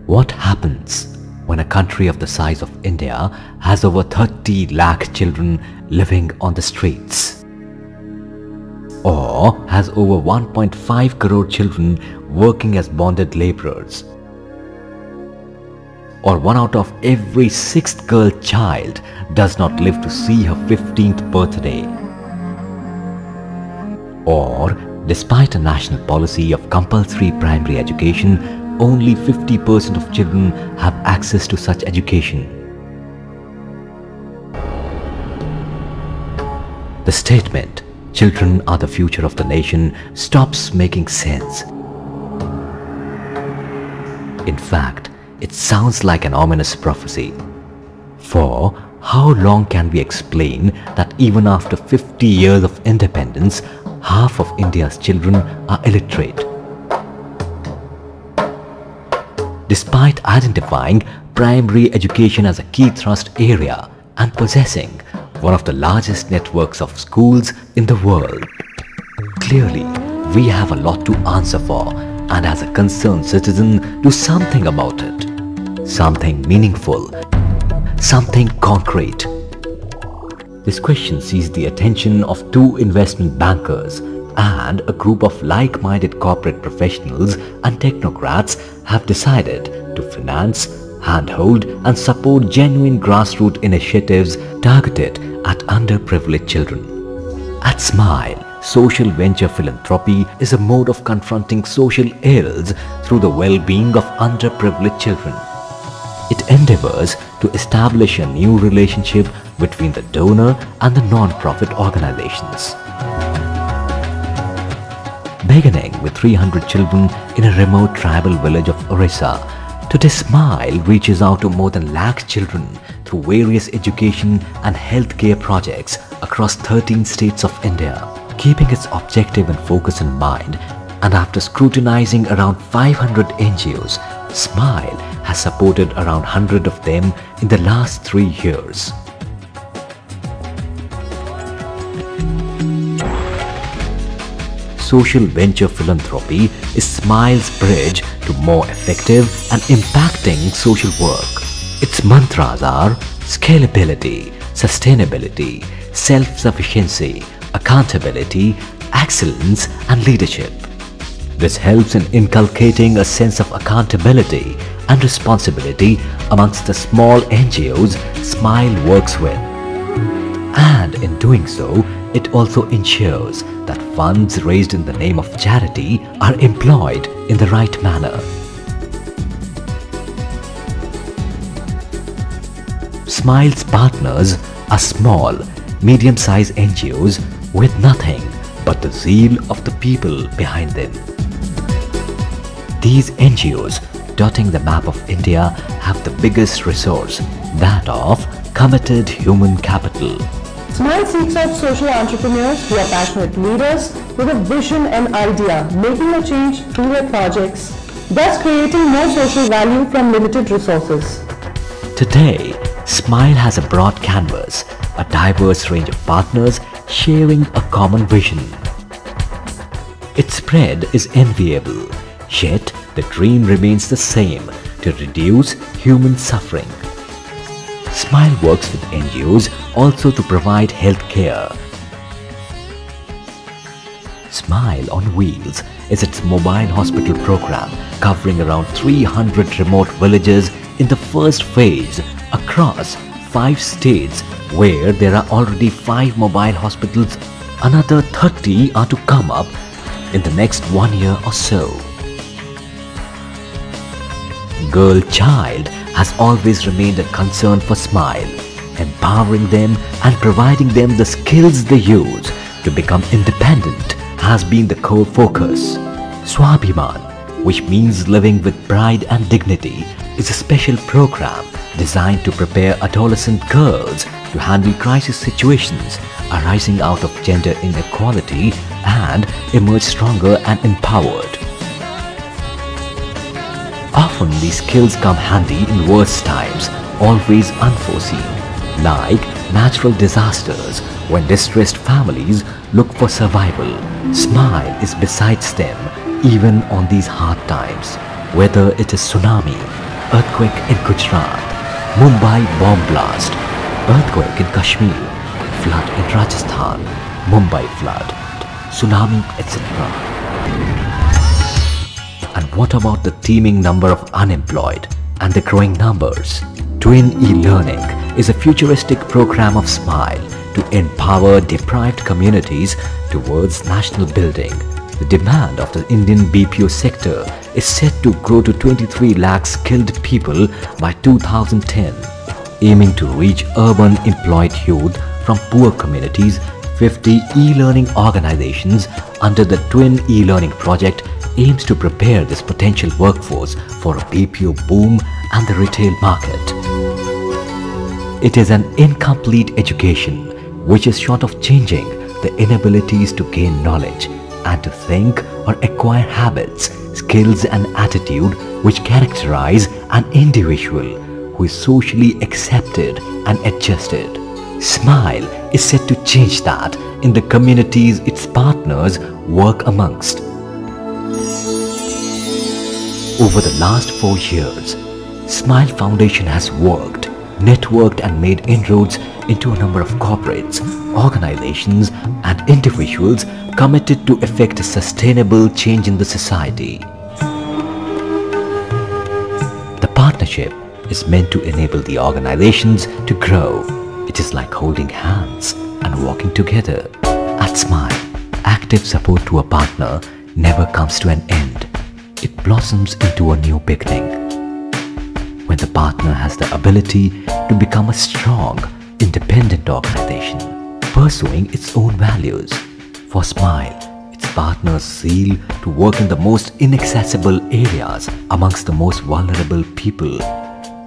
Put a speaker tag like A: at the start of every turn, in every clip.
A: What happens when a country of the size of India has over 30 lakh children living on the streets? Or has over 1.5 crore children working as bonded laborers? Or 1 out of every 6th girl child does not live to see her 15th birthday? Or, despite a national policy of compulsory primary education, only 50% of children have access to such education. The statement, "Children are the future of the nation," stops making sense. In fact, it sounds like an ominous prophecy. For how long can we explain that even after 50 years of independence, half of India's children are illiterate? Despite identifying primary education as a key thrust area and possessing one of the largest networks of schools in the world, clearly we have a lot to answer for, and as a concerned citizen, do something about it. Something meaningful, something concrete. This question sees the attention of 2 investment bankers, and a group of like-minded corporate professionals and technocrats have decided to finance, handhold and support genuine grassroots initiatives targeted at underprivileged children. At SMILE, social venture philanthropy is a mode of confronting social ills through the well-being of underprivileged children. It endeavors to establish a new relationship between the donor and the non-profit organizations. Beginning with 300 children in a remote tribal village of Orissa, today SMILE reaches out to more than lakh children through various education and healthcare projects across 13 states of India. Keeping its objective and focus in mind, and after scrutinizing around 500 NGOs, SMILE has supported around 100 of them in the last 3 years. Social venture philanthropy is SMILE's bridge to more effective and impacting social work. Its mantras are scalability, sustainability, self-sufficiency, accountability, excellence and leadership. This helps in inculcating a sense of accountability and responsibility amongst the small NGOs SMILE works with. And in doing so, it also ensures that funds raised in the name of charity are employed in the right manner. SMILE's partners are small, medium-sized NGOs with nothing but the zeal of the people behind them. These NGOs dotting the map of India have the biggest resource, that of committed human capital.
B: SMILE seeks out social entrepreneurs who are passionate leaders with a vision and idea, making a change through their projects, thus creating more social value from limited resources.
A: Today, SMILE has a broad canvas, a diverse range of partners sharing a common vision. Its spread is enviable, yet the dream remains the same: to reduce human suffering. SMILE works with NGOs also to provide health care. SMILE on Wheels is its mobile hospital program covering around 300 remote villages in the first phase across 5 states, where there are already 5 mobile hospitals. Another 30 are to come up in the next 1 year or so. Girl child has always remained a concern for SMILE. Empowering them and providing them the skills they use to become independent has been the core focus. Swabhiman, which means living with pride and dignity, is a special program designed to prepare adolescent girls to handle crisis situations arising out of gender inequality and emerge stronger and empowered. Often these skills come handy in worse times, always unforeseen, like natural disasters, when distressed families look for survival, Smile is besides them even on these hard times. Whether it is tsunami, earthquake in Gujarat, Mumbai bomb blast, earthquake in Kashmir, flood in Rajasthan, Mumbai flood, tsunami, etc. And what about the teeming number of unemployed and the growing numbers? Twin e-learning is a futuristic program of Smile to empower deprived communities towards national building. The demand of the Indian BPO sector is set to grow to 23 lakh skilled people by 2010. Aiming to reach urban employed youth from poor communities, 50 e-learning organizations under the Twin e-learning project aims to prepare this potential workforce for a BPO boom and the retail market. It is an incomplete education which is short of changing the inabilities to gain knowledge and to think or acquire habits, skills and attitude which characterize an individual who is socially accepted and adjusted. Smile is set to change that in the communities its partners work amongst. Over the last 4 years, Smile Foundation has worked, networked and made inroads into a number of corporates, organizations and individuals committed to effect a sustainable change in the society. The partnership is meant to enable the organizations to grow. It is like holding hands and walking together. At Smile, active support to a partner never comes to an end. It blossoms into a new beginning. When the partner has the ability to become a strong, independent organization, pursuing its own values. For Smile, its partners seal to work in the most inaccessible areas amongst the most vulnerable people.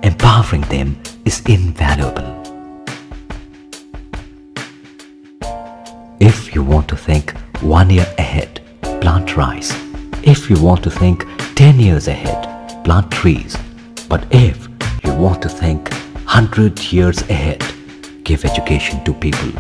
A: Empowering them is invaluable. If you want to think 1 year ahead, plant rice. If you want to think 10 years ahead, plant trees. But if you want to think 100 years ahead, give education to people.